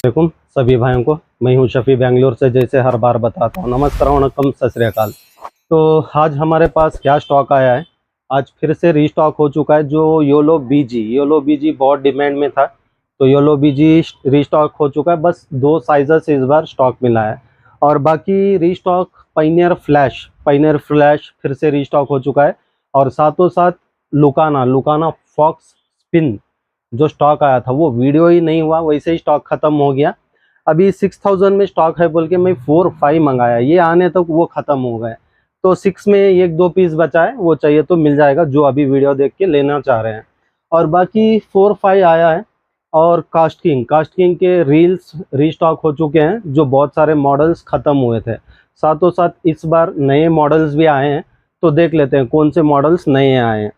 वालेकुम सभी भाइयों को। मैं हूं शफी बेंगलोर से, जैसे हर बार बताता हूं। नमस्कार, वणक्कम, सत श्री अकाल। तो आज हमारे पास क्या स्टॉक आया है, आज फिर से रीस्टॉक हो चुका है। जो योलो बीजी बहुत डिमांड में था, तो योलो बीजी रीस्टॉक हो चुका है। बस 2 साइजेस इस बार स्टॉक मिला है, और बाकी रीस्टॉक पाइनियर फ्लैश फिर से रीस्टॉक हो चुका है। और साथों साथ लुकाना फॉक्स स्पिन जो स्टॉक आया था वो वीडियो ही नहीं हुआ, वैसे ही स्टॉक ख़त्म हो गया। अभी 6000 में स्टॉक है बोल के मैं 4-5 मंगाया, ये आने तक वो ख़त्म हो गए। तो 6 में 1-2 पीस बचा है, वो चाहिए तो मिल जाएगा जो अभी वीडियो देख के लेना चाह रहे हैं। और बाकी 4-5 आया है। और कास्ट किंग के रील्स रीस्टॉक हो चुके हैं, जो बहुत सारे मॉडल्स ख़त्म हुए थे। साथों साथ इस बार नए मॉडल्स भी आए हैं, तो देख लेते हैं कौन से मॉडल्स नए आए हैं।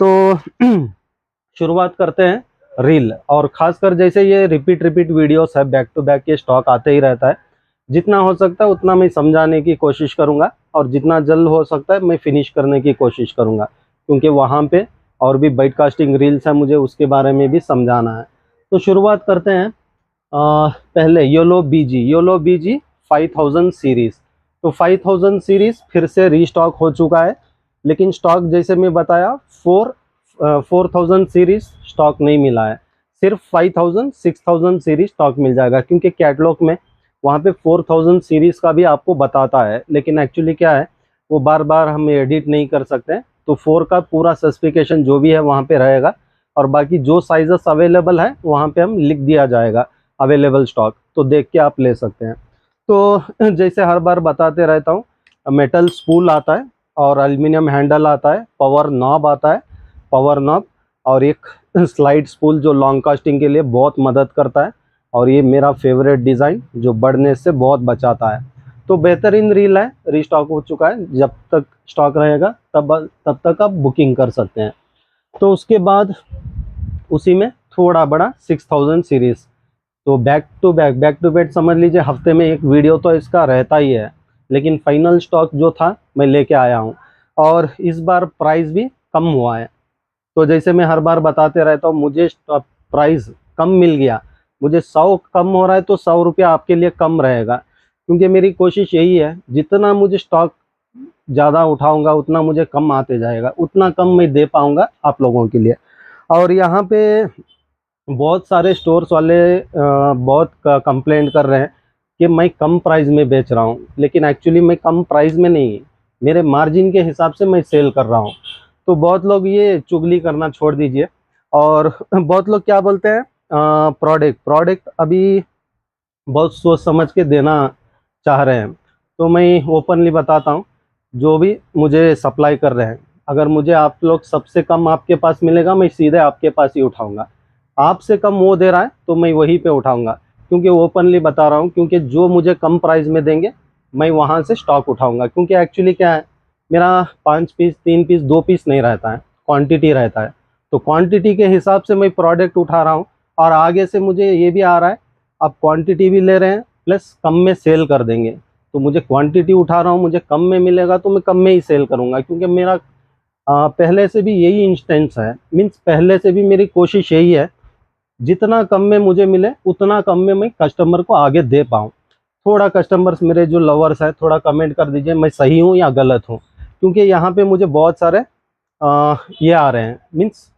तो शुरुआत करते हैं रील। और खासकर जैसे ये रिपीट वीडियोस है, बैक टू बैक के स्टॉक आते ही रहता है। जितना हो सकता है उतना मैं समझाने की कोशिश करूंगा, और जितना जल्द हो सकता है मैं फिनिश करने की कोशिश करूंगा, क्योंकि वहाँ पे और भी बाइटकास्टिंग रील्स है, मुझे उसके बारे में भी समझाना है। तो शुरुआत करते हैं पहले योलो बीजी 5000 सीरीज़। तो 5000 सीरीज़ फिर से रीस्टॉक हो चुका है, लेकिन स्टॉक जैसे मैं बताया 4000 सीरीज़ स्टॉक नहीं मिला है। सिर्फ 5000-6000 सीरीज़ स्टॉक मिल जाएगा, क्योंकि कैटलॉग में वहाँ पे 4000 सीरीज़ का भी आपको बताता है, लेकिन एक्चुअली क्या है वो बार बार हम एडिट नहीं कर सकते। तो 4 का पूरा स्पेसिफिकेशन जो भी है वहाँ पे रहेगा, और बाकी जो साइजेस अवेलेबल है वहाँ पे हम लिख दिया जाएगा अवेलेबल स्टॉक, तो देख के आप ले सकते हैं। तो जैसे हर बार बताते रहता हूँ, मेटल स्पूल आता है, और एल्युमिनियम हैंडल आता है, पावर नॉब, और एक स्लाइड स्पूल जो लॉन्ग कास्टिंग के लिए बहुत मदद करता है। और ये मेरा फेवरेट डिज़ाइन जो बढ़ने से बहुत बचाता है। तो बेहतरीन रील है, रीस्टॉक हो चुका है। जब तक स्टॉक रहेगा तब तक आप बुकिंग कर सकते हैं। तो उसके बाद उसी में थोड़ा बड़ा 6000 सीरीज़। तो बैक टू बैक समझ लीजिए, हफ्ते में एक वीडियो तो इसका रहता ही है। लेकिन फाइनल स्टॉक जो था मैं लेके आया हूँ, और इस बार प्राइस भी कम हुआ है। तो जैसे मैं हर बार बताते रहता हूँ, मुझे प्राइस कम मिल गया, मुझे 100 कम हो रहा है तो 100 रुपया आपके लिए कम रहेगा, क्योंकि मेरी कोशिश यही है, जितना मुझे स्टॉक ज़्यादा उठाऊंगा उतना मुझे कम आते जाएगा, उतना कम मैं दे पाऊंगा आप लोगों के लिए। और यहाँ पे बहुत सारे स्टोर्स वाले बहुत कंप्लेंट कर रहे हैं कि मैं कम प्राइस में बेच रहा हूँ, लेकिन एक्चुअली मैं कम प्राइस में नहीं, मेरे मार्जिन के हिसाब से मैं सेल कर रहा हूँ। तो बहुत लोग ये चुगली करना छोड़ दीजिए। और बहुत लोग क्या बोलते हैं, प्रोडक्ट अभी बहुत सोच समझ के देना चाह रहे हैं। तो मैं ओपनली बताता हूँ, जो भी मुझे सप्लाई कर रहे हैं, अगर मुझे आप लोग सबसे कम आपके पास मिलेगा, मैं सीधे आपके पास ही उठाऊंगा। आपसे कम वो दे रहा है तो मैं वहीं पे उठाऊंगा, क्योंकि ओपनली बता रहा हूँ, क्योंकि जो मुझे कम प्राइस में देंगे मैं वहाँ से स्टॉक उठाऊंगा। क्योंकि एक्चुअली क्या है, मेरा 5 पीस 3 पीस 2 पीस नहीं रहता है, क्वांटिटी रहता है। तो क्वांटिटी के हिसाब से मैं प्रोडक्ट उठा रहा हूँ, और आगे से मुझे ये भी आ रहा है, आप क्वांटिटी भी ले रहे हैं प्लस कम में सेल कर देंगे। तो मुझे क्वांटिटी उठा रहा हूँ, मुझे कम में मिलेगा तो मैं कम में ही सेल करूँगा, क्योंकि मेरा पहले से भी यही इंस्टेंस है, मीन्स पहले से भी मेरी कोशिश यही है, जितना कम में मुझे मिले उतना कम में मैं कस्टमर को आगे दे पाऊँ। थोड़ा कस्टमर्स मेरे जो लवर्स हैं, थोड़ा कमेंट कर दीजिए मैं सही हूँ या गलत हूँ, क्योंकि यहाँ पे मुझे बहुत सारे ये आ रहे हैं, मीन्स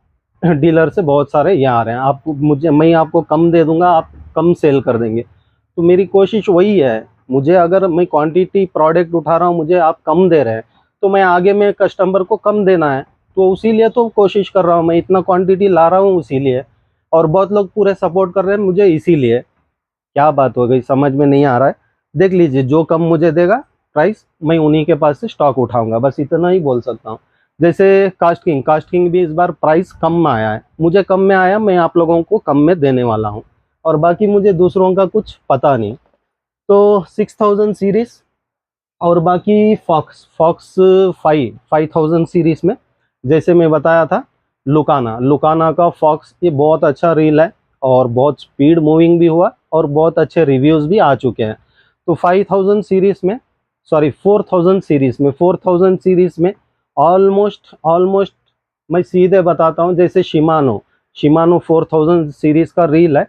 डीलर से बहुत सारे ये आ रहे हैं, आपको मैं आपको कम दे दूंगा, आप कम सेल कर देंगे। तो मेरी कोशिश वही है, मुझे अगर मैं क्वांटिटी प्रोडक्ट उठा रहा हूँ, मुझे आप कम दे रहे हैं, तो मैं आगे में कस्टमर को कम देना है। तो उसीलिए तो कोशिश कर रहा हूँ, मैं इतना क्वांटिटी ला रहा हूँ उसीलिए। और बहुत लोग पूरे सपोर्ट कर रहे हैं मुझे इसीलिए। क्या बात हो गई समझ में नहीं आ रहा है, देख लीजिए, जो कम मुझे देगा प्राइस मैं उन्हीं के पास से स्टॉक उठाऊंगा, बस इतना ही बोल सकता हूँ। जैसे कास्ट किंग भी इस बार प्राइस कम में आया है, मुझे कम में आया, मैं आप लोगों को कम में देने वाला हूँ, और बाकी मुझे दूसरों का कुछ पता नहीं। तो 6000 सीरीज़, और बाकी फॉक्स 5000 सीरीज़ में जैसे मैं बताया था, लुकाना का फॉक्स, ये बहुत अच्छा रील है, और बहुत स्पीड मूविंग भी हुआ, और बहुत अच्छे रिव्यूज़ भी आ चुके हैं। तो 5000 सीरीज़ में, सॉरी 4000 सीरीज़ में ऑलमोस्ट मैं सीधे बताता हूँ, जैसे शिमानो शिमानो 4000 सीरीज़ का रील है,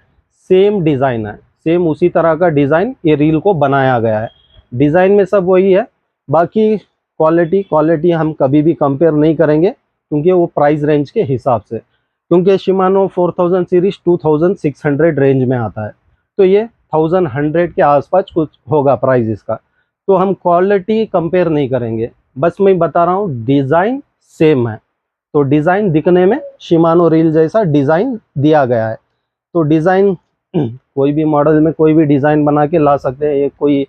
सेम डिज़ाइन है, सेम उसी तरह का डिज़ाइन ये रील को बनाया गया है। डिज़ाइन में सब वही है, बाकी क्वालिटी हम कभी भी कंपेयर नहीं करेंगे, क्योंकि वो प्राइस रेंज के हिसाब से, क्योंकि शिमानो 4000 सीरीज 2600 रेंज में आता है, तो ये 1100 के आसपास कुछ होगा प्राइस इसका। तो हम क्वालिटी कंपेयर नहीं करेंगे, बस मैं बता रहा हूँ डिज़ाइन सेम है। तो डिज़ाइन दिखने में शिमानो रील जैसा डिज़ाइन दिया गया है। तो डिज़ाइन कोई भी मॉडल में कोई भी डिज़ाइन बना के ला सकते हैं, ये कोई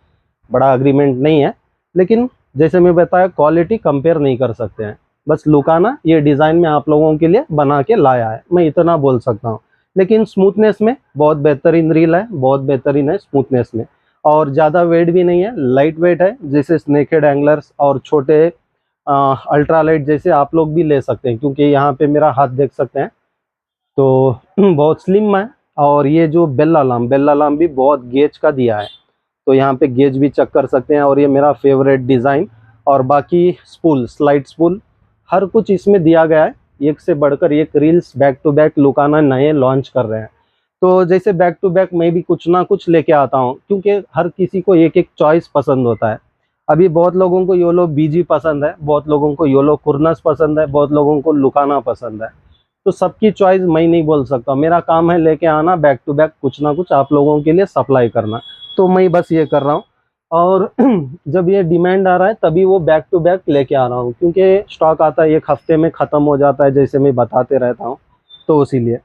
बड़ा अग्रीमेंट नहीं है। लेकिन जैसे मैं बताया, क्वालिटी कंपेयर नहीं कर सकते हैं। बस लुकाना ये डिज़ाइन में आप लोगों के लिए बना के लाया है, मैं इतना बोल सकता हूँ। लेकिन स्मूथनेस में बहुत बेहतरीन रील है, बहुत बेहतरीन है स्मूथनेस में। और ज़्यादा वेट भी नहीं है, लाइट वेट है, जैसे स्नेकेड एंगलर्स और छोटे अल्ट्रा लाइट जैसे आप लोग भी ले सकते हैं, क्योंकि यहाँ पे मेरा हाथ देख सकते हैं तो बहुत स्लिम है। और ये जो बेल अलार्म भी बहुत गेज का दिया है, तो यहाँ पे गेज भी चेक कर सकते हैं। और ये मेरा फेवरेट डिज़ाइन, और बाकी स्पूल, स्लाइड स्पूल, हर कुछ इसमें दिया गया है। एक से बढ़कर एक रील्स बैक टू बैक लुकाना नए लॉन्च कर रहे हैं। तो जैसे बैक टू बैक मैं भी कुछ ना कुछ लेके आता हूँ, क्योंकि हर किसी को एक एक चॉइस पसंद होता है। अभी बहुत लोगों को योलो बीजी पसंद है, बहुत लोगों को योलो कुर्नस पसंद है, बहुत लोगों को लुकाना पसंद है। तो सबकी चॉइस मैं नहीं बोल सकता, मेरा काम है लेके आना बैक टू बैक कुछ ना कुछ आप लोगों के लिए सप्लाई करना। तो मैं बस ये कर रहा हूँ, और जब ये डिमांड आ रहा है तभी वो बैक टू बैक लेके आ रहा हूँ, क्योंकि स्टॉक आता है 1 हफ्ते में ख़त्म हो जाता है, जैसे मैं बताते रहता हूँ। तो इसीलिए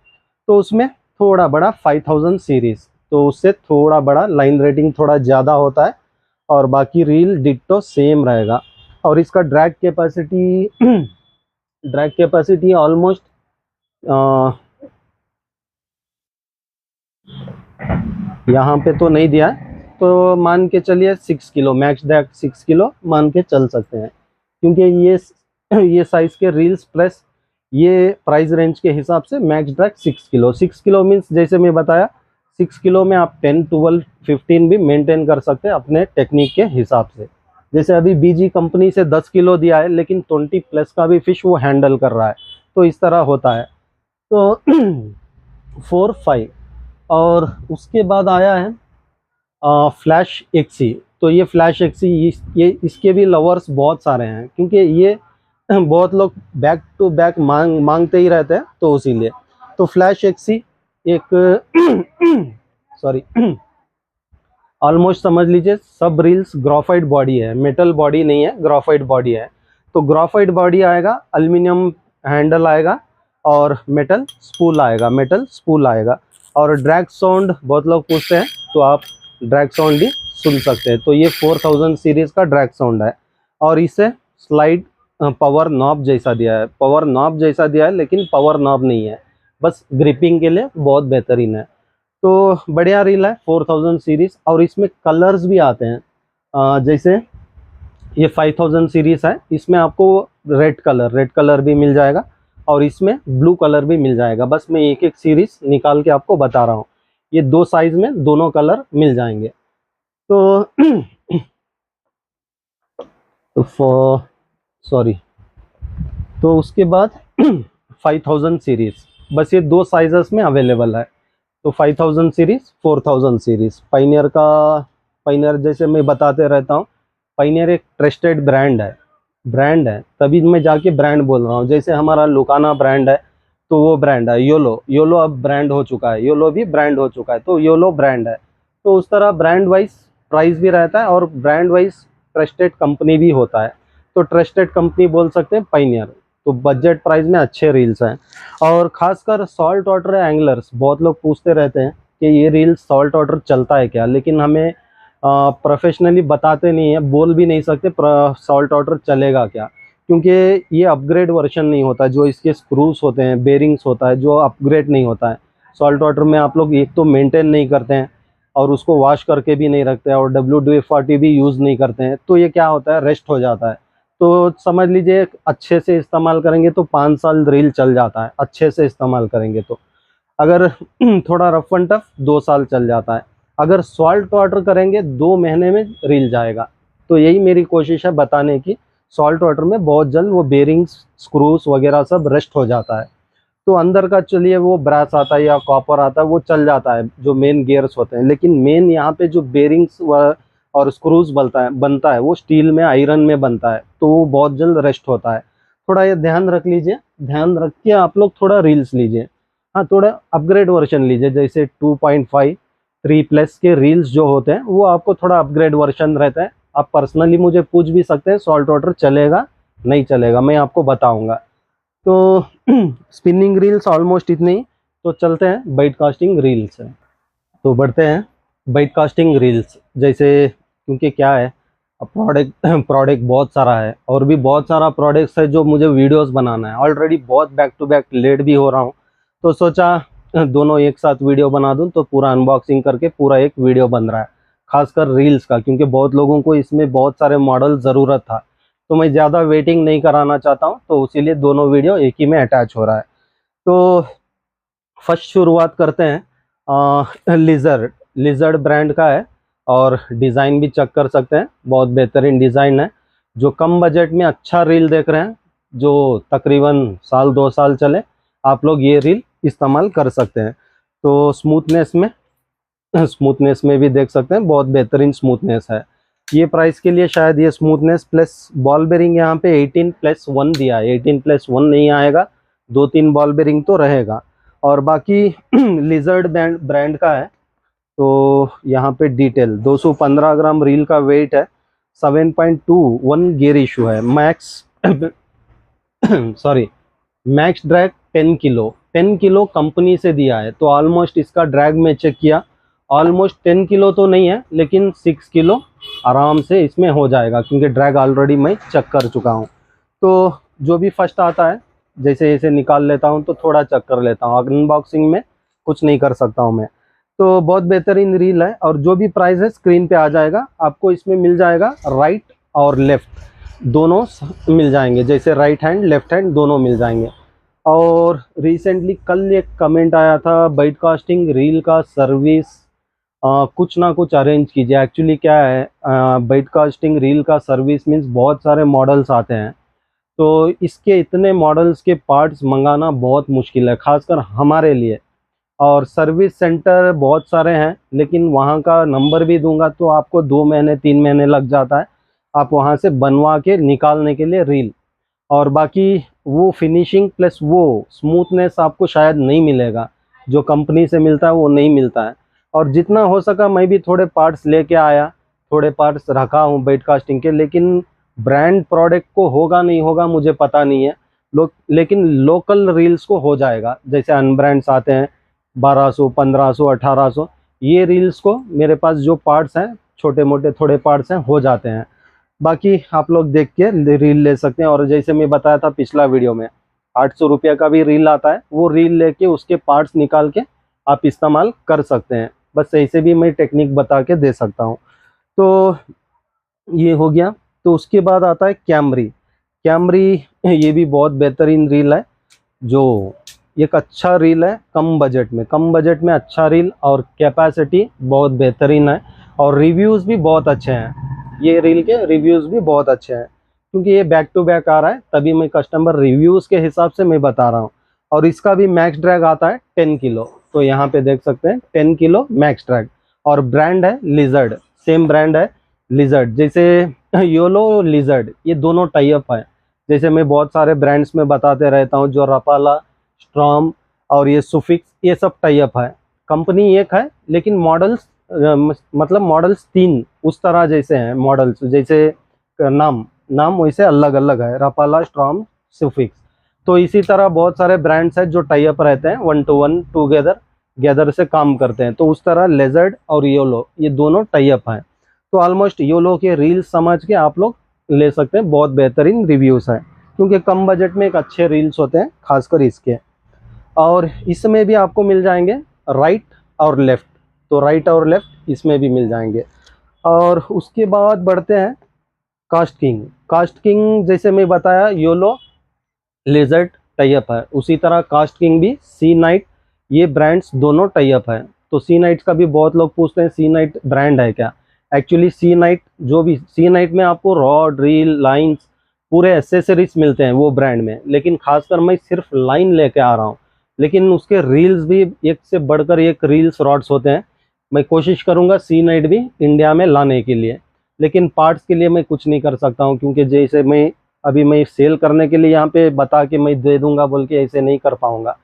तो उसमें थोड़ा बड़ा 5000 सीरीज़, तो उससे थोड़ा बड़ा लाइन रेटिंग थोड़ा ज़्यादा होता है, और बाकी रील डिट्टो सेम रहेगा। और इसका ड्रैग कैपेसिटी ऑलमोस्ट यहाँ पे तो नहीं दिया है, तो मान के चलिए 6 किलो, मैक्स ड्रैग 6 किलो मान के चल सकते हैं, क्योंकि ये साइज़ के रील्स प्लस ये प्राइस रेंज के हिसाब से मैक्स ड्रैग 6 किलो मीन्स जैसे मैं बताया 6 किलो में आप 10, 12, 15 भी मेंटेन कर सकते हैं अपने टेक्निक के हिसाब से। जैसे अभी बीजी कंपनी से 10 किलो दिया है, लेकिन 20 प्लस का भी फिश वो हैंडल कर रहा है, तो इस तरह होता है। तो 4, 5, और उसके बाद आया है फ्लैश एक्सी। तो ये फ्लैश एक्सी ये इसके भी लवर्स बहुत सारे हैं, क्योंकि ये बहुत लोग बैक टू बैक मांगते ही रहते हैं, तो इसीलिए। तो फ्लैश एक्सी एक सॉरी ऑलमोस्ट समझ लीजिए सब रील्स ग्राफाइट बॉडी है, मेटल बॉडी नहीं है, ग्राफाइट बॉडी है। तो ग्राफाइट बॉडी आएगा, एल्युमिनियम हैंडल आएगा, और मेटल स्पूल आएगा। और ड्रैग साउंड बहुत लोग पूछते हैं, तो आप ड्रैग साउंड भी सुन सकते हैं। तो ये 4000 सीरीज़ का ड्रैग साउंड है, और इसे स्लाइड पावर नॉब जैसा दिया है, लेकिन पावर नॉब नहीं है, बस ग्रिपिंग के लिए बहुत बेहतरीन है। तो बढ़िया रील है 4000 सीरीज़, और इसमें कलर्स भी आते हैं। जैसे ये 5000 सीरीज़ है, इसमें आपको रेड कलर भी मिल जाएगा, और इसमें ब्लू कलर भी मिल जाएगा। बस मैं एक एक सीरीज़ निकाल के आपको बता रहा हूँ, ये 2 साइज़ में दोनों कलर मिल जाएंगे। तो तो उसके बाद 5000 सीरीज़, बस ये 2 साइज़ में अवेलेबल है। तो 5000 सीरीज़, 4000 सीरीज़। पाइनियर जैसे मैं बताते रहता हूँ, पाइनियर एक ट्रस्टेड ब्रांड है, तभी मैं जाके ब्रांड बोल रहा हूँ। जैसे हमारा लुकाना ब्रांड है, तो वो ब्रांड है योलो अब ब्रांड हो चुका है, योलो भी ब्रांड हो चुका है, तो योलो ब्रांड है। तो उस तरह ब्रांड वाइज प्राइस भी रहता है, और ब्रांड वाइज ट्रस्टेड कंपनी भी होता है। तो ट्रस्टेड कंपनी बोल सकते हैं पाइनियर। तो बजट प्राइस में अच्छे रील्स हैं, और ख़ासकर सॉल्ट वाटर एंगलर्स बहुत लोग पूछते रहते हैं कि ये रील्स सॉल्ट वाटर चलता है क्या, लेकिन हमें प्रोफेशनली बताते नहीं है, बोल भी नहीं सकते सॉल्ट वाटर चलेगा क्या, क्योंकि ये अपग्रेड वर्जन नहीं होता। जो इसके स्क्रूज होते हैं, बेरिंग्स होता है, जो अपग्रेड नहीं होता है। सॉल्ट वाटर में आप लोग एक तो मेंटेन नहीं करते हैं, और उसको वॉश करके भी नहीं रखते हैं, और WD-40 भी यूज़ नहीं करते हैं, तो ये क्या होता है, रेस्ट हो जाता है। तो समझ लीजिए अच्छे से इस्तेमाल करेंगे तो 5 साल रील चल जाता है, अच्छे से इस्तेमाल करेंगे तो। अगर थोड़ा रफ एंड टफ 2 साल चल जाता है। अगर सॉल्ट वाटर करेंगे 2 महीने में रील जाएगा। तो यही मेरी कोशिश है बताने की, सॉल्ट वाटर में बहुत जल्द वो बेरिंग्स, स्क्रूज वगैरह सब रेस्ट हो जाता है। तो अंदर का चलिए वो ब्रास आता है या कॉपर आता है, वो चल जाता है जो मेन गियर्स होते हैं, लेकिन मेन यहाँ पे जो बेरिंग्स और स्क्रूज बनता है वो स्टील में, आयरन में बनता है, तो वो बहुत जल्द रेस्ट होता है। थोड़ा ये ध्यान रख लीजिए, ध्यान रख के आप लोग थोड़ा रील्स लीजिए। हाँ, थोड़ा अपग्रेड वर्जन लीजिए, जैसे 2.5 3+ के रील्स जो होते हैं वो आपको थोड़ा अपग्रेड वर्जन रहता है। आप पर्सनली मुझे पूछ भी सकते हैं सॉल्ट वाटर चलेगा नहीं चलेगा, मैं आपको बताऊंगा। तो स्पिनिंग रील्स ऑलमोस्ट इतनी ही। तो चलते हैं बाइट कास्टिंग रील्स से, तो बढ़ते हैं बाइट कास्टिंग रील्स। जैसे क्योंकि क्या है, अब प्रोडक्ट प्रोडक्ट बहुत सारा है और भी बहुत सारा प्रोडक्ट्स है जो मुझे वीडियोस बनाना है। ऑलरेडी बहुत बैक टू बैक लेट भी हो रहा हूँ, तो सोचा दोनों एक साथ वीडियो बना दूं, तो पूरा अनबॉक्सिंग करके पूरा एक वीडियो बन रहा है, खासकर रील्स का, क्योंकि बहुत लोगों को इसमें बहुत सारे मॉडल ज़रूरत था, तो मैं ज़्यादा वेटिंग नहीं कराना चाहता हूँ, तो इसीलिए दोनों वीडियो एक ही में अटैच हो रहा है। तो फर्स्ट शुरुआत करते हैं। लिजर्ड ब्रांड का है और डिज़ाइन भी चेक कर सकते हैं, बहुत बेहतरीन डिज़ाइन है। जो कम बजट में अच्छा रील देख रहे हैं, जो तकरीबन 1-2 साल चले, आप लोग ये रील इस्तेमाल कर सकते हैं। तो स्मूथनेस में भी देख सकते हैं, बहुत बेहतरीन स्मूथनेस है। ये प्राइस के लिए शायद ये स्मूथनेस प्लस बॉल बेरिंग यहाँ पे 18+1 दिया है, 18+1 नहीं आएगा, 2-3 बॉल बेरिंग तो रहेगा। और बाकी लिजर्ड ब्रांड का है। तो यहाँ पे डिटेल 215 ग्राम रील का वेट है, 7.21 गियर इशू है, max sorry max drag 10 kilo company से दिया है। तो ऑलमोस्ट इसका ड्रैग में चेक किया, ऑलमोस्ट 10 किलो तो नहीं है, लेकिन 6 किलो आराम से इसमें हो जाएगा, क्योंकि ड्रैग ऑलरेडी मैं चेक कर चुका हूँ। तो जो भी फर्स्ट आता है, जैसे इसे निकाल लेता हूँ तो थोड़ा चेक कर लेता हूँ, अनबॉक्सिंग में कुछ नहीं कर सकता हूँ मैं। तो बहुत बेहतरीन रील है, और जो भी प्राइस है स्क्रीन पे आ जाएगा आपको। इसमें मिल जाएगा राइट और लेफ़्ट दोनों मिल जाएंगे, जैसे राइट हैंड लेफ्ट हैंड दोनों मिल जाएंगे। और रिसेंटली कल एक कमेंट आया था, बाइट कास्टिंग रील का सर्विस कुछ ना कुछ अरेंज कीजिए। एक्चुअली क्या है, बाइट कास्टिंग रील का सर्विस मीन्स बहुत सारे मॉडल्स आते हैं, तो इसके इतने मॉडल्स के पार्ट्स मंगाना बहुत मुश्किल है, खासकर हमारे लिए। और सर्विस सेंटर बहुत सारे हैं, लेकिन वहाँ का नंबर भी दूंगा तो आपको 2 महीने 3 महीने लग जाता है, आप वहाँ से बनवा के निकालने के लिए रील। और बाकी वो फिनिशिंग प्लस वो स्मूथनेस आपको शायद नहीं मिलेगा, जो कंपनी से मिलता है वो नहीं मिलता है। और जितना हो सका मैं भी थोड़े पार्ट्स लेके आया, थोड़े पार्ट्स रखा हूँ बाइट कास्टिंग के, लेकिन ब्रांड प्रोडक्ट को होगा नहीं होगा मुझे पता नहीं है, लेकिन लोकल रील्स को हो जाएगा। जैसे अनब्रांड्स आते हैं 1200 1500 1800, ये रील्स को मेरे पास जो पार्ट्स हैं, छोटे मोटे थोड़े पार्ट्स हैं, हो जाते हैं। बाकी आप लोग देख के रील ले सकते हैं। और जैसे मैं बताया था पिछला वीडियो में, 800 रुपये का भी रील आता है, वो रील लेके उसके पार्ट्स निकाल के आप इस्तेमाल कर सकते हैं। बस ऐसे भी मैं टेक्निक बता के दे सकता हूँ। तो ये हो गया। तो उसके बाद आता है कैमरी। ये भी बहुत बेहतरीन रील है, जो एक अच्छा रील है कम बजट में अच्छा रील, और कैपेसिटी बहुत बेहतरीन है, और रिव्यूज़ भी बहुत अच्छे हैं। ये रील के रिव्यूज़ भी बहुत अच्छे हैं, क्योंकि ये बैक टू बैक आ रहा है, तभी मैं कस्टमर रिव्यूज़ के हिसाब से मैं बता रहा हूँ। और इसका भी मैक्स ड्रैग आता है 10 किलो, तो यहाँ पे देख सकते हैं 10 किलो मैक्स ड्रैग। और ब्रांड है लिजर्ड, सेम ब्रांड है लिजर्ड, जैसे योलो लिजर्ड, ये दोनों टाई अप है। जैसे मैं बहुत सारे ब्रांड्स में बताते रहता हूँ, जो रपाला, स्ट्रॉम और ये सुफिक्स, ये सब टाई अप है। कंपनी एक है, लेकिन मॉडल्स मतलब मॉडल्स 3 उस तरह जैसे हैं, मॉडल्स जैसे नाम वैसे अलग अलग है, रपाला, स्ट्रॉम, सुफिक्स। तो इसी तरह बहुत सारे ब्रांड्स हैं जो टाई अप रहते हैं, 1 to 1 टूगेदर से काम करते हैं। तो उस तरह लेजर्ड और योलो, ये दोनों टाई अप हैं। तो ऑलमोस्ट योलो के रील्स समझ के आप लोग ले सकते हैं, बहुत बेहतरीन रिव्यूज़ हैं, क्योंकि कम बजट में एक अच्छे रील्स होते हैं, खासकर इसके। और इसमें भी आपको मिल जाएंगे राइट और लेफ़्ट, तो राइट और लेफ़्ट इसमें भी मिल जाएंगे। और उसके बाद बढ़ते हैं कास्ट किंग जैसे मैं बताया, योलो लेजर्ड टाई अप है, उसी तरह कास्ट किंग भी सी नाइट, ये ब्रांड्स दोनों टाई अप है। तो सी नाइट का भी बहुत लोग पूछते हैं सी नाइट ब्रांड है क्या। एक्चुअली सी नाइट में आपको रॉड, रील, लाइंस, पूरे एसेसरीज मिलते हैं वो ब्रांड में, लेकिन खासकर मैं सिर्फ लाइन लेके आ रहा हूँ। लेकिन उसके रील्स भी एक से बढ़कर एक रील्स रॉड्स होते हैं। मैं कोशिश करूँगा C9 भी इंडिया में लाने के लिए, लेकिन पार्ट्स के लिए मैं कुछ नहीं कर सकता हूँ, क्योंकि जैसे मैं सेल करने के लिए यहाँ पे बता के मैं दे दूँगा बोल के ऐसे नहीं कर पाऊँगा।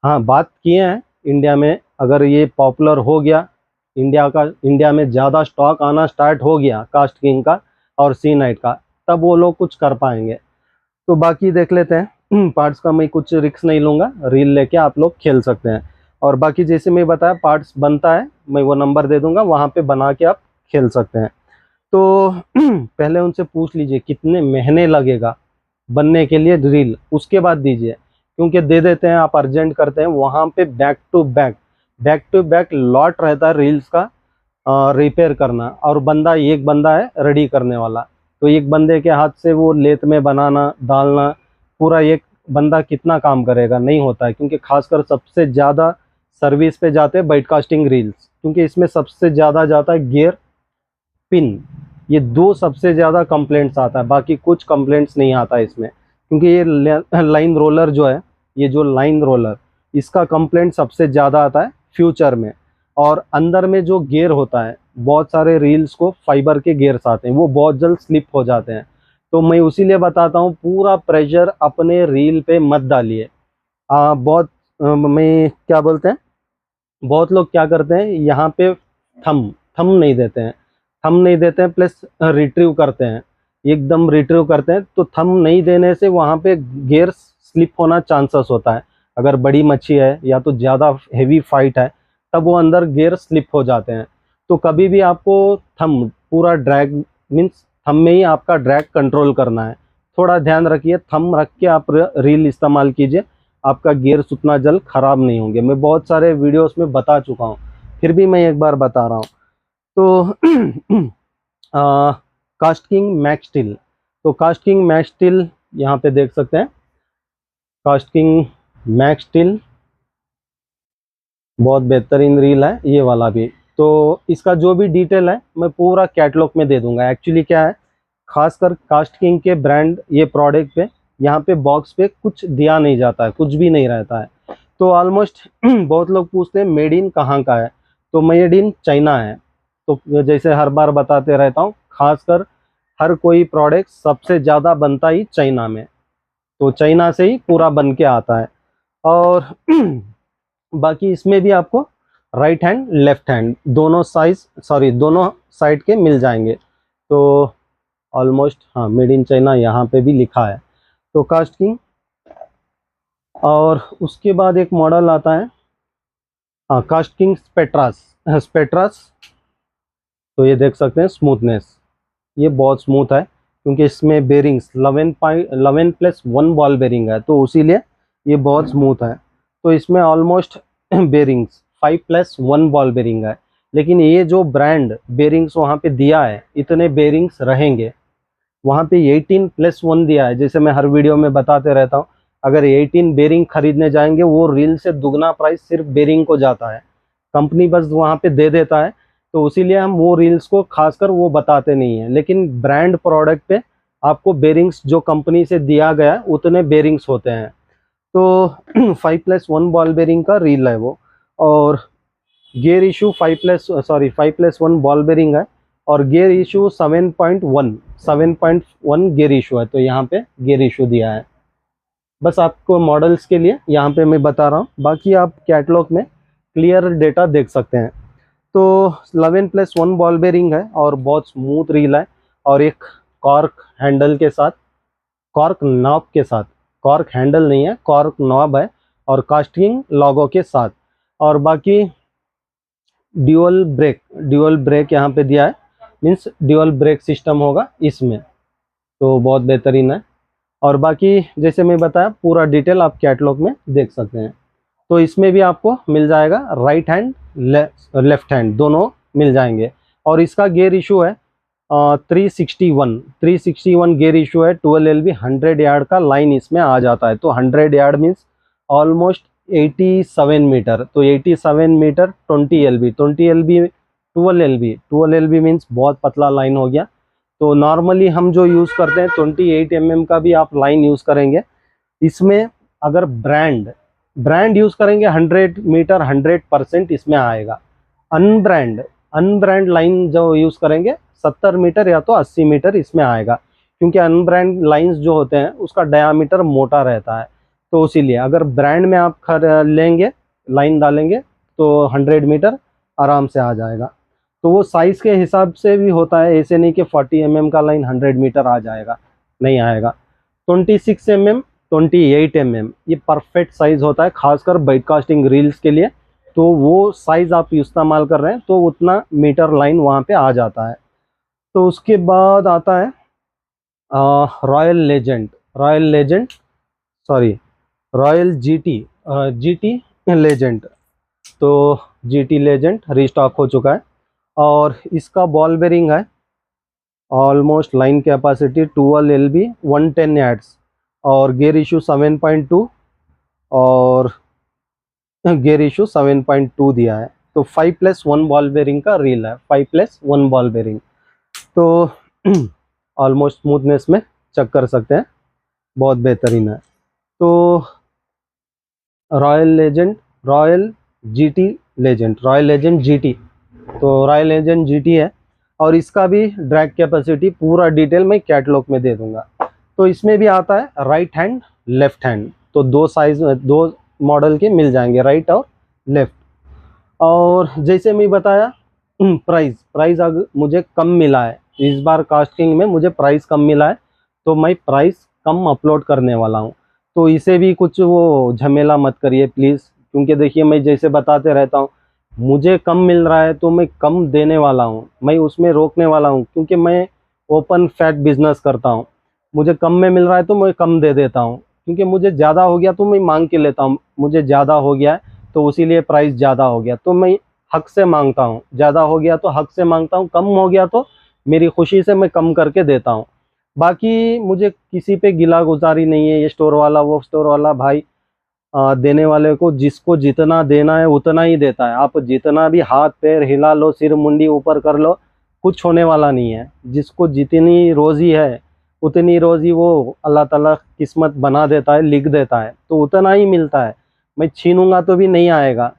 हाँ, बात किए हैं इंडिया में अगर ये पॉपुलर हो गया, इंडिया में ज़्यादा स्टॉक आना स्टार्ट हो गया कास्ट किंग का और C9 का, तब वो लोग कुछ कर पाएंगे। तो बाकी देख लेते हैं। पार्ट्स का मैं कुछ रिस्क नहीं लूँगा, रील लेके आप लोग खेल सकते हैं। और बाकी जैसे मैं बताया पार्ट्स बनता है, मैं वो नंबर दे दूँगा, वहाँ पे बना के आप खेल सकते हैं। तो पहले उनसे पूछ लीजिए कितने महीने लगेगा बनने के लिए रील, उसके बाद दीजिए, क्योंकि दे देते हैं आप अर्जेंट करते हैं, वहाँ पे बैक टू बैक लॉट रहता है रील्स का रिपेयर करना, और एक बंदा है रेडी करने वाला। तो एक बंदे के हाथ से वो लेथ में बनाना डालना, पूरा एक बंदा कितना काम करेगा, नहीं होता है। क्योंकि खासकर सबसे ज़्यादा सर्विस पे जाते हैं बाइटकास्टिंग रील्स, क्योंकि इसमें सबसे ज़्यादा जाता है गियर पिन, ये दो सबसे ज़्यादा कंप्लेंट्स आता है, बाकी कुछ कंप्लेंट्स नहीं आता है इसमें। क्योंकि ये लाइन रोलर जो है, ये जो लाइन रोलर, इसका कंप्लेंट सबसे ज़्यादा आता है फ्यूचर में। और अंदर में जो गियर होता है, बहुत सारे रील्स को फाइबर के गियर्स आते हैं, वो बहुत जल्द स्लिप हो जाते हैं। तो मैं उसीलिए बताता हूँ पूरा प्रेशर अपने रील पे मत डालिए। मैं क्या बोलते हैं, बहुत लोग क्या करते हैं यहाँ पे थम नहीं देते हैं प्लस रिट्रीव करते हैं, एकदम रिट्रीव करते हैं। तो थम नहीं देने से वहाँ पे गियर स्लिप होना चांसेस होता है। अगर बड़ी मच्छी है या तो ज़्यादा हेवी फाइट है, तब वो अंदर गियर स्लिप हो जाते हैं। तो कभी भी आपको थम पूरा ड्रैग मीन्स थम में ही आपका ड्रैग कंट्रोल करना है। थोड़ा ध्यान रखिए, थम रख के आप रील इस्तेमाल कीजिए, आपका गियर्स उतना जल्द ख़राब नहीं होंगे। मैं बहुत सारे वीडियोस में बता चुका हूँ, फिर भी मैं एक बार बता रहा हूँ। तो कास्ट किंग मैक्स स्टील, तो कास्ट किंग मैक्स स्टील यहाँ पे देख सकते हैं। कास्ट किंग मैक्स स्टील बहुत बेहतरीन रील है ये वाला भी। तो इसका जो भी डिटेल है मैं पूरा कैटलॉग में दे दूंगा। एक्चुअली क्या है, खासकर कास्ट किंग के ब्रांड ये प्रोडक्ट पे यहाँ पे बॉक्स पे कुछ दिया नहीं जाता है, कुछ भी नहीं रहता है। तो ऑलमोस्ट बहुत लोग पूछते हैं मेड इन कहाँ का है, तो मेड इन चाइना है। तो जैसे हर बार बताते रहता हूँ, खासकर हर कोई प्रोडक्ट सबसे ज़्यादा बनता ही चाइना में, तो चाइना से ही पूरा बन के आता है। और बाकी इसमें भी आपको राइट हैंड लेफ्ट हैंड दोनों साइड के मिल जाएंगे। तो ऑलमोस्ट हाँ, मेड इन चाइना यहाँ पे भी लिखा है। तो कास्ट किंग, और उसके बाद एक मॉडल आता है हाँ, कास्ट किंग स्पेट्रास। तो ये देख सकते हैं स्मूथनेस, ये बहुत स्मूथ है, क्योंकि इसमें बेरिंग्स 11+1 बॉल बेरिंग है, तो इसीलिए ये बहुत स्मूथ है। तो इसमें ऑलमोस्ट बेरिंग्स 5+1 बॉल बेरिंग है, लेकिन ये जो ब्रांड बेरिंग्स वहाँ पे दिया है, इतने बेरिंग्स रहेंगे। वहाँ पे 18+1 दिया है, जैसे मैं हर वीडियो में बताते रहता हूँ। अगर 18 बेरिंग खरीदने जाएंगे, वो रील से दुगना प्राइस सिर्फ बेरिंग को जाता है, कंपनी बस वहाँ पे दे देता है। तो इसीलिए हम वो रील्स को खासकर वो बताते नहीं हैं, लेकिन ब्रांड प्रोडक्ट पे आपको बेरिंग्स जो कंपनी से दिया गया है उतने बेरिंग्स होते हैं। तो 5+1 बॉल बेरिंग का रील है वो, और गियर इशू 5+1 बॉल बेरिंग है, और गियर इशू 7.1 गियर इशू है। तो यहाँ पे गियर इशू दिया है, बस आपको मॉडल्स के लिए यहाँ पे मैं बता रहा हूँ, बाकी आप कैटलॉग में क्लियर डेटा देख सकते हैं। तो 11+1 बॉल बेरिंग है और बहुत स्मूथ रील है, और एक कॉर्क हैंडल के साथ, कॉर्क नॉब के साथ, कॉर्क हैंडल नहीं है, कॉर्क नॉब है, और कास्टिंग लॉगो के साथ। और बाकी ड्यूअल ब्रेक यहाँ पे दिया है, मीन्स ड्यूअल ब्रेक सिस्टम होगा इसमें, तो बहुत बेहतरीन है। और बाकी जैसे मैं बताया पूरा डिटेल आप कैटलॉग में देख सकते हैं। तो इसमें भी आपको मिल जाएगा राइट हैंड लेफ्ट हैंड दोनों मिल जाएंगे। और इसका गियर इशू है 361 गियर इशू है। 12 LB 100 यार्ड का लाइन इसमें आ जाता है, तो 100 यार्ड मीन्स ऑलमोस्ट 87 मीटर। तो 87 मीटर 20 LB 12 LB मीन्स बहुत पतला लाइन हो गया। तो नॉर्मली हम जो यूज़ करते हैं 28 mm का भी आप लाइन यूज़ करेंगे। इसमें अगर ब्रांड ब्रांड यूज़ करेंगे 100 मीटर 100% इसमें आएगा। अनब्रांड लाइन जो यूज़ करेंगे 70 मीटर या तो 80 मीटर इसमें आएगा, क्योंकि अनब्रांड लाइंस जो होते हैं उसका डायामीटर मोटा रहता है। तो इसीलिए अगर ब्रांड में आप लेंगे, लाइन डालेंगे तो 100 मीटर आराम से आ जाएगा। तो वो साइज़ के हिसाब से भी होता है, ऐसे नहीं कि 40 mm का लाइन 100 मीटर आ जाएगा, नहीं आएगा। 26 mm 28 mm ये परफेक्ट साइज़ होता है, खासकर ब्रॉडकास्टिंग रील्स के लिए। तो वो साइज़ आप इस्तेमाल कर रहे हैं तो उतना मीटर लाइन वहाँ पे आ जाता है। तो उसके बाद आता है रॉयल जीटी लेजेंड। तो जीटी लेजेंड रीस्टॉक हो चुका है और इसका बॉल बेरिंग है almost line capacity 12 LB 110 yards और गियर इशू 7.2 और गियर इशू 7.2 दिया है। तो 5+1 बॉल बेरिंग का रील है, 5+1 बॉल बेरिंग। तो ऑलमोस्ट स्मूथनेस में चेक कर सकते हैं, बहुत बेहतरीन है। तो रॉयल लेजेंड जीटी तो रॉयल लेजेंड जीटी है और इसका भी ड्रैग कैपेसिटी पूरा डिटेल मैं कैटलॉग में दे दूंगा। तो इसमें भी आता है राइट हैंड लेफ्ट हैंड, तो दो साइज में दो मॉडल के मिल जाएंगे, राइट और लेफ्ट। और जैसे मैं बताया प्राइस अगर मुझे कम मिला है इस बार कास्टिंग में, मुझे प्राइस कम मिला है तो मैं प्राइस कम अपलोड करने वाला हूँ। तो इसे भी कुछ वो झमेला मत करिए प्लीज़, क्योंकि देखिए मैं जैसे बताते रहता हूँ, मुझे कम मिल रहा है तो मैं कम देने वाला हूँ, मैं उसमें रोकने वाला हूँ, क्योंकि मैं ओपन फैट बिजनेस करता हूँ। मुझे कम में मिल रहा है तो मैं कम दे देता हूँ, क्योंकि मुझे ज़्यादा हो गया तो मैं मांग के लेता हूँ, मुझे ज़्यादा हो गया है तो इसीलिए प्राइस ज़्यादा हो गया, तो मैं हक से मांगता हूँ। ज़्यादा हो गया तो हक से मांगता हूँ, कम हो गया तो मेरी खुशी से मैं कम करके देता हूँ। बाकी मुझे किसी पे गिला गुजारी नहीं है, ये स्टोर वाला वो स्टोर वाला, भाई देने वाले को जिसको जितना देना है उतना ही देता है। आप जितना भी हाथ पैर हिला लो, सिर मुंडी ऊपर कर लो, कुछ होने वाला नहीं है। जिसको जितनी रोज़ी है उतनी रोज़ी वो अल्लाह ताला किस्मत बना देता है, लिख देता है, तो उतना ही मिलता है। मैं छीनूंगा तो भी नहीं आएगा।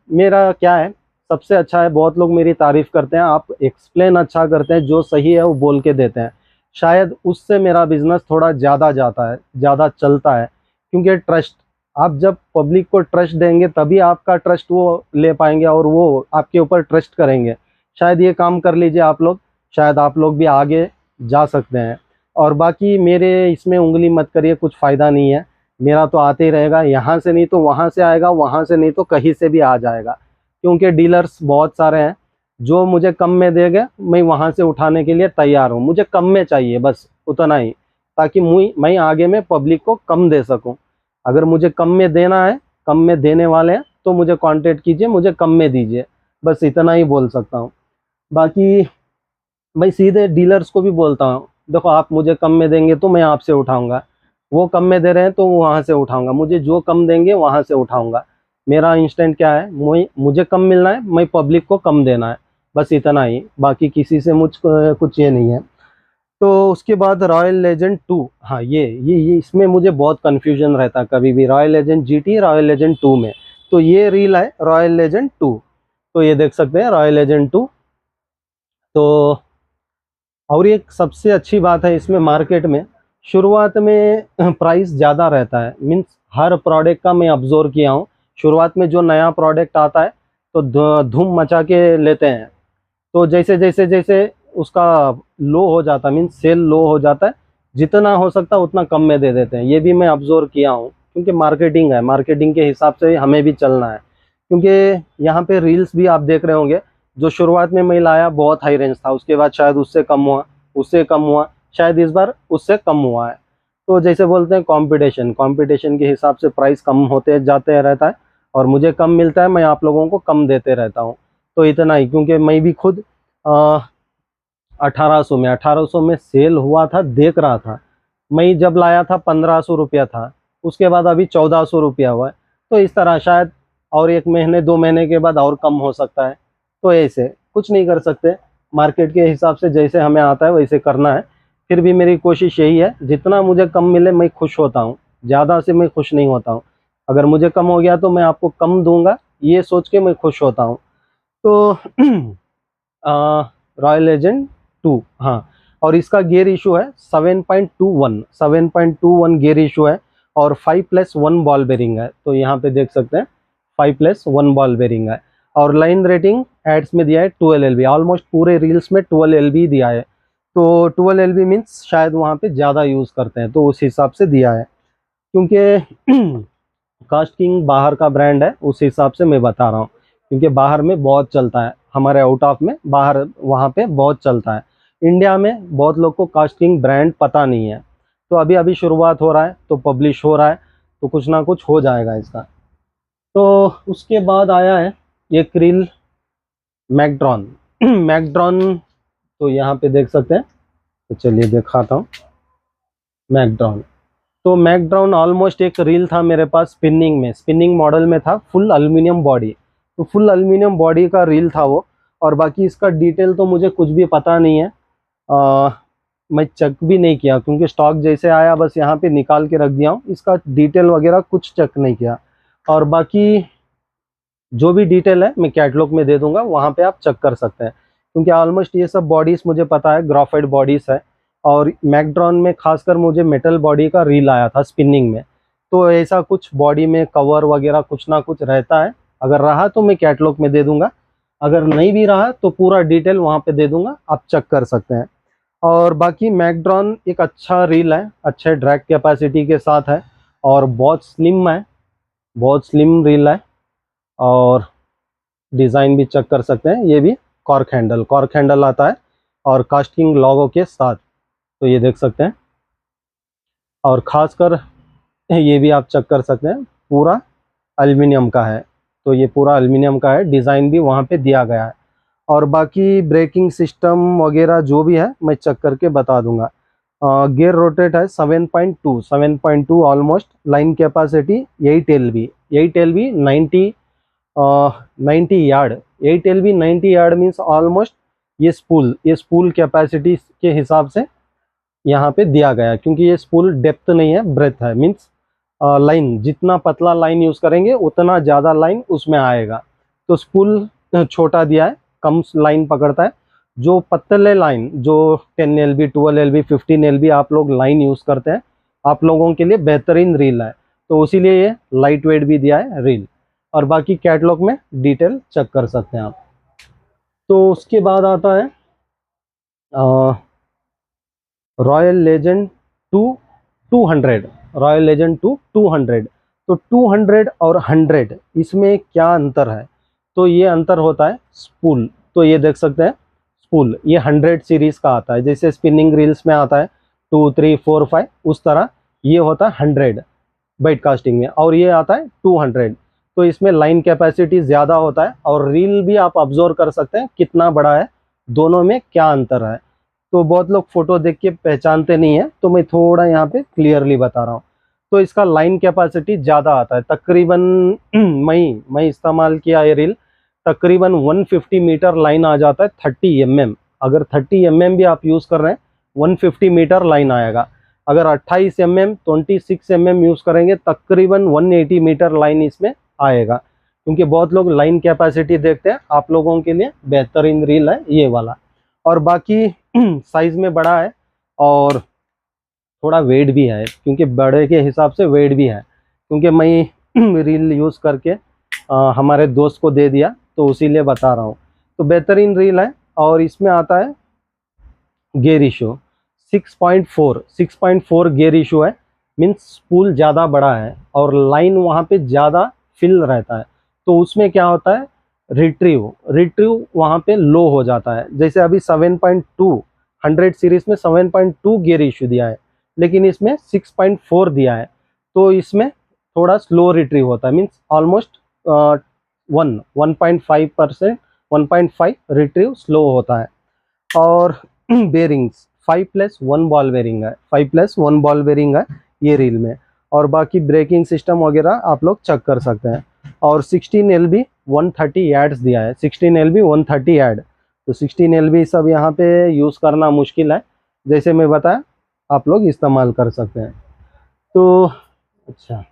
मेरा क्या है, सबसे अच्छा है, बहुत लोग मेरी तारीफ़ करते हैं, आप एक्सप्लेन अच्छा करते हैं, जो सही है वो बोल के देते हैं, शायद उससे मेरा बिज़नेस थोड़ा ज़्यादा जाता है, ज़्यादा चलता है। क्योंकि ट्रस्ट, आप जब पब्लिक को ट्रस्ट देंगे तभी आपका ट्रस्ट वो ले पाएंगे और वो आपके ऊपर ट्रस्ट करेंगे। शायद ये काम कर लीजिए आप लोग, शायद आप लोग भी आगे जा सकते हैं। और बाकी मेरे इसमें उंगली मत करिए, कुछ फ़ायदा नहीं है। मेरा तो आते ही रहेगा, यहाँ से नहीं तो वहाँ से आएगा, वहाँ से नहीं तो कहीं से भी आ जाएगा, क्योंकि डीलर्स बहुत सारे हैं। जो मुझे कम में देगा मैं वहाँ से उठाने के लिए तैयार हूँ, मुझे कम में चाहिए बस उतना ही, ताकि मैं आगे में पब्लिक को कम दे सकूँ। अगर मुझे कम में देना है, कम में देने वाले हैं तो मुझे कांटेक्ट कीजिए, मुझे कम में दीजिए, बस इतना ही बोल सकता हूँ। बाकी मैं सीधे डीलर्स को भी बोलता हूँ, देखो आप मुझे कम में देंगे तो मैं आपसे उठाऊंगा, वो कम में दे रहे हैं तो वहाँ से उठाऊंगा, मुझे जो कम देंगे वहाँ से उठाऊंगा। मेरा इंस्टेंट क्या है, मुझे कम मिलना है, मैं पब्लिक को कम देना है, बस इतना ही। बाकी किसी से मुझ कुछ ये नहीं है। तो उसके बाद रॉयल लेजेंड 2, हाँ ये इसमें मुझे बहुत कन्फ्यूजन रहता है कभी भी, royal legend GT royal legend 2 में। तो ये रील है रॉयल लेजेंड 2, तो ये देख सकते हैं रॉयल लेजेंड 2। तो और एक सबसे अच्छी बात है इसमें, मार्केट में शुरुआत में प्राइस ज़्यादा रहता है, मीन्स हर प्रोडक्ट का मैं ऑब्जर्व किया हूँ। शुरुआत में जो नया प्रोडक्ट आता है तो धूम मचा के लेते हैं, तो जैसे जैसे जैसे उसका लो हो जाता है, मीन्स सेल लो हो जाता है, जितना हो सकता है उतना कम में दे देते हैं। ये भी मैं ऑब्जर्व किया हूँ, क्योंकि मार्केटिंग है, मार्केटिंग के हिसाब से हमें भी चलना है। क्योंकि यहाँ पे रील्स भी आप देख रहे होंगे, जो शुरुआत में मैं लाया बहुत हाई रेंज था, उसके बाद शायद उससे कम हुआ, उससे कम हुआ, शायद इस बार उससे कम हुआ है। तो जैसे बोलते हैं कंपटीशन के हिसाब से प्राइस कम होते जाते रहता है, और मुझे कम मिलता है, मैं आप लोगों को कम देते रहता हूँ। तो इतना ही, क्योंकि मैं भी खुद 1800 में सेल हुआ था, देख रहा था। मैं जब लाया था 1500 रुपया था, उसके बाद अभी 1400 रुपया हुआ है। तो इस तरह शायद और 1 महीने 2 महीने के बाद और कम हो सकता है। तो ऐसे कुछ नहीं कर सकते, मार्केट के हिसाब से जैसे हमें आता है वैसे करना है। फिर भी मेरी कोशिश यही है, जितना मुझे कम मिले मैं खुश होता हूँ, ज़्यादा से मैं खुश नहीं होता हूँ। अगर मुझे कम हो गया तो मैं आपको कम दूंगा, ये सोच के मैं खुश होता हूँ। तो रॉयल लेजेंड 2, हाँ, और इसका गियर इशू है 7.21 गियर इशू है, और 5+1 बॉल बेरिंग है। तो यहाँ पे देख सकते हैं 5+1 बॉल बेरिंग है, और लाइन रेटिंग एड्स में दिया है 12 LB, ऑलमोस्ट पूरे रील्स में 12 LB दिया है। तो 12 LB मीन्स शायद वहाँ पे ज़्यादा यूज़ करते हैं, तो उस हिसाब से दिया है, क्योंकि कास्ट किंग बाहर का ब्रांड है, उस हिसाब से मैं बता रहा हूँ, क्योंकि बाहर में बहुत चलता है, हमारे आउट ऑफ में बाहर वहाँ पे बहुत चलता है। इंडिया में बहुत लोग को कास्ट किंग ब्रांड पता नहीं है, तो अभी अभी शुरुआत हो रहा है, तो पब्लिश हो रहा है, तो कुछ ना कुछ हो जाएगा इसका। तो उसके बाद आया है ये क्रिल मैकडॉन मैकडॉन, तो यहाँ पे देख सकते हैं, तो चलिए दिखाता हूँ मैकडॉन। तो मैकडॉन ऑलमोस्ट एक रील था मेरे पास स्पिनिंग में, स्पिनिंग मॉडल में था, फुल एल्युमिनियम बॉडी, तो फुल एल्युमिनियम बॉडी का रील था वो। और बाकी इसका डिटेल तो मुझे कुछ भी पता नहीं है, मैं चेक भी नहीं किया, क्योंकि स्टॉक जैसे आया बस यहाँ पे निकाल के रख दिया हूँ, इसका डिटेल वगैरह कुछ चेक नहीं किया। और बाकी जो भी डिटेल है मैं कैटलॉग में दे दूंगा, वहाँ पे आप चेक कर सकते हैं, क्योंकि ऑलमोस्ट ये सब बॉडीज़ मुझे पता है, ग्राफाइट बॉडीज़ है। और मैकडॉन में खासकर मुझे मेटल बॉडी का रील आया था स्पिनिंग में, तो ऐसा कुछ बॉडी में कवर वगैरह कुछ ना कुछ रहता है, अगर रहा तो मैं कैटलॉग में दे दूंगा, अगर नहीं भी रहा तो पूरा डिटेल वहाँ पे दे दूंगा, आप चेक कर सकते हैं। और बाकी मैकडॉन एक अच्छा रील है, अच्छे ड्रैग कैपेसिटी के साथ है, और बहुत स्लिम है, बहुत स्लिम रील है। और डिज़ाइन भी चेक कर सकते हैं, ये भी कॉर्क हैंडल आता है, और कास्टिंग लोगो के साथ, तो ये देख सकते हैं। और ख़ासकर ये भी आप चेक कर सकते हैं, पूरा एल्युमिनियम का है, तो ये पूरा एल्युमिनियम का है, डिज़ाइन भी वहाँ पे दिया गया है। और बाकी ब्रेकिंग सिस्टम वगैरह जो भी है मैं चेक करके बता दूंगा। गियर रोटेट है 7.2 almost, line capacity 8 LB, 8 LB 90 yard, 8 LB 90 yard means almost ये स्पूल कैपेसिटी के हिसाब से यहाँ पे दिया गया है, क्योंकि ये स्पूल डेप्थ नहीं है, ब्रेथ है, मीन्स लाइन जितना पतला लाइन यूज़ करेंगे उतना ज़्यादा लाइन उसमें आएगा। तो स्पूल छोटा दिया है, कम लाइन पकड़ता है। जो पतले लाइन, जो 10 LB 12 LB 15 LB आप लोग लाइन यूज़ करते हैं, आप लोगों के लिए बेहतरीन रील है, तो इसीलिए ये लाइट वेट भी दिया है रील। और बाकी कैटलॉग में डिटेल चेक कर सकते हैं आप। तो उसके बाद आता है रॉयल लेजेंड 2 200, रॉयल लेजेंड 2 200। तो 200 और 100 इसमें क्या अंतर है? तो ये अंतर होता है स्पूल। तो ये देख सकते हैं स्पूल, ये 100 सीरीज का आता है, जैसे स्पिनिंग रील्स में आता है 2 3 4 5, उस तरह ये होता है 100 बाइट कास्टिंग में, और ये आता है 200। तो इसमें लाइन कैपेसिटी ज़्यादा होता है, और रील भी आप ऑब्जर्व कर सकते हैं कितना बड़ा है, दोनों में क्या अंतर है। तो बहुत लोग फोटो देख के पहचानते नहीं है, तो मैं थोड़ा यहाँ पे क्लियरली बता रहा हूँ। तो इसका लाइन कैपेसिटी ज़्यादा आता है, तकरीबन मैं इस्तेमाल किया ये रील, तकरीबन 150 मीटर लाइन आ जाता है, 30 mm। अगर 30 mm भी आप यूज़ कर रहे हैं 150 मीटर लाइन आएगा। अगर 28 mm 26 mm यूज़ करेंगे तकरीबन 180 मीटर लाइन इसमें आएगा, क्योंकि बहुत लोग लाइन कैपेसिटी देखते हैं। आप लोगों के लिए बेहतरीन रील है ये वाला। और बाकी साइज़ में बड़ा है, और थोड़ा वेट भी है, क्योंकि बड़े के हिसाब से वेट भी है, क्योंकि मैं रील यूज़ करके हमारे दोस्त को दे दिया, तो इसीलिए बता रहा हूँ। तो बेहतरीन रील है। और इसमें आता है गियर इशू 6.4 गियर इशू है, मीन्स स्पूल ज़्यादा बड़ा है, और लाइन वहाँ पे ज़्यादा फिल रहता है। तो उसमें क्या होता है, रिट्रीव वहाँ पे लो हो जाता है। जैसे अभी 7.2 100 सीरीज में 7.2 गियर इशू दिया है, लेकिन इसमें 6.4 दिया है, तो इसमें थोड़ा स्लो रिट्रीव होता है, मीन्स ऑलमोस्ट 1.5% 1.5 रिट्रीव स्लो होता है। और बेरिंग्स 5+1 बॉल बेरिंग है, 5+1 बॉल बेरिंग है ये रील में। और बाकी ब्रेकिंग सिस्टम वगैरह आप लोग चेक कर सकते हैं। और 16 LB 130 यार्ड्स दिया है, 16 LB 130 यार्ड। तो 16 LB सब यहाँ पे यूज़ करना मुश्किल है, जैसे मैं बताया आप लोग इस्तेमाल कर सकते हैं। तो अच्छा,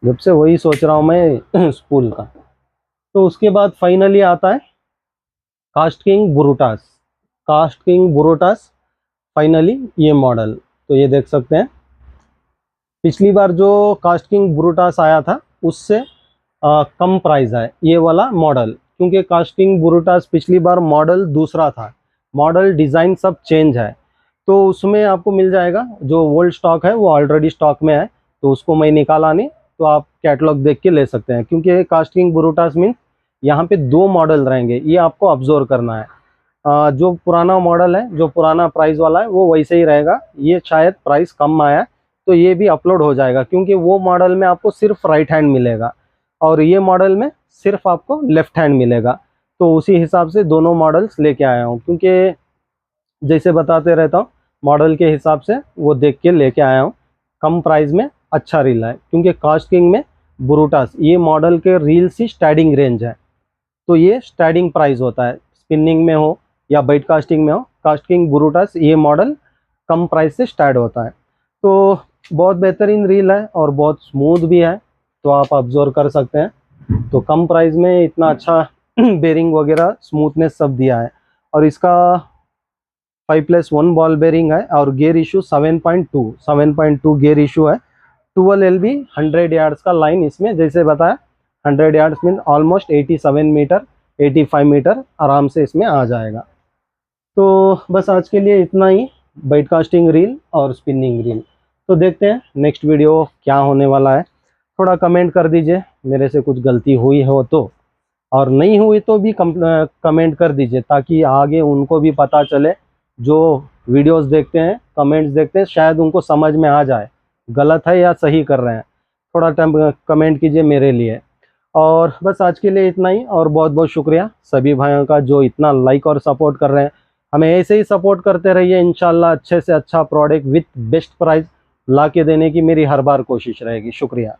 जब से वही सोच रहा हूँ मैं स्पूल का। तो उसके बाद फाइनली आता है KastKing Brutus. KastKing Brutus finally ये मॉडल, तो ये देख सकते हैं। पिछली बार जो कास्ट किंग बुरुटास आया था उससे कम प्राइस है ये वाला मॉडल, क्योंकि कास्ट किंग बुरुटास पिछली बार मॉडल दूसरा था, मॉडल डिज़ाइन सब चेंज है। तो उसमें आपको मिल जाएगा, जो ओल्ड स्टॉक है वो ऑलरेडी स्टॉक में है, तो उसको मैं निकाला नहीं, तो आप कैटलॉग देख के ले सकते हैं। क्योंकि कास्ट किंग बुरुटास मीन्स यहाँ पे दो मॉडल रहेंगे, ये आपको ऑब्जर्व करना है। जो पुराना मॉडल है, जो पुराना प्राइस वाला है वो वैसे ही रहेगा, ये शायद प्राइस कम आया है, तो ये भी अपलोड हो जाएगा। क्योंकि वो मॉडल में आपको सिर्फ राइट हैंड मिलेगा और ये मॉडल में सिर्फ आपको लेफ्ट हैंड मिलेगा। तो उसी हिसाब से दोनों मॉडल्स लेके आया हूँ, क्योंकि जैसे बताते रहता हूँ, मॉडल के हिसाब से वो देख के लेके आया हूँ। कम प्राइस में अच्छा रील है, क्योंकि कास्ट किंग में बुरुटास ये मॉडल के रील्स ही स्टार्टिंग रेंज है, तो ये स्टार्टिंग प्राइस होता है। स्पिनिंग में हो या बाइट कास्टिंग में हो, कास्ट किंग बुरुटास ये मॉडल कम प्राइस से स्टार्ट होता है। तो बहुत बेहतरीन रील है और बहुत स्मूथ भी है, तो आप ऑब्जर्व कर सकते हैं। तो कम प्राइस में इतना अच्छा बेरिंग वगैरह स्मूथनेस सब दिया है। और इसका 5+1 बॉल बेरिंग है और गियर इशू 7.2 गियर इशू है। 12 LB 100 यार्ड्स का लाइन इसमें, जैसे बताया 100 yards mean almost 87 metre 85 metre आराम से इसमें आ जाएगा। तो बस आज के लिए इतना ही, बाइट कास्टिंग रील और स्पिनिंग रील। तो देखते हैं नेक्स्ट वीडियो क्या होने वाला है। थोड़ा कमेंट कर दीजिए, मेरे से कुछ गलती हुई हो तो, और नहीं हुई तो भी कमेंट कर दीजिए, ताकि आगे उनको भी पता चले, जो वीडियोस देखते हैं कमेंट्स देखते हैं, शायद उनको समझ में आ जाए गलत है या सही कर रहे हैं। थोड़ा टाइम कमेंट कीजिए मेरे लिए। और बस आज के लिए इतना ही, और बहुत बहुत शुक्रिया सभी भाइयों का जो इतना लाइक और सपोर्ट कर रहे हैं। हमें ऐसे ही सपोर्ट करते रहिए, इंशाल्लाह अच्छे से अच्छा प्रोडक्ट विथ बेस्ट प्राइस ला के देने की मेरी हर बार कोशिश रहेगी। शुक्रिया।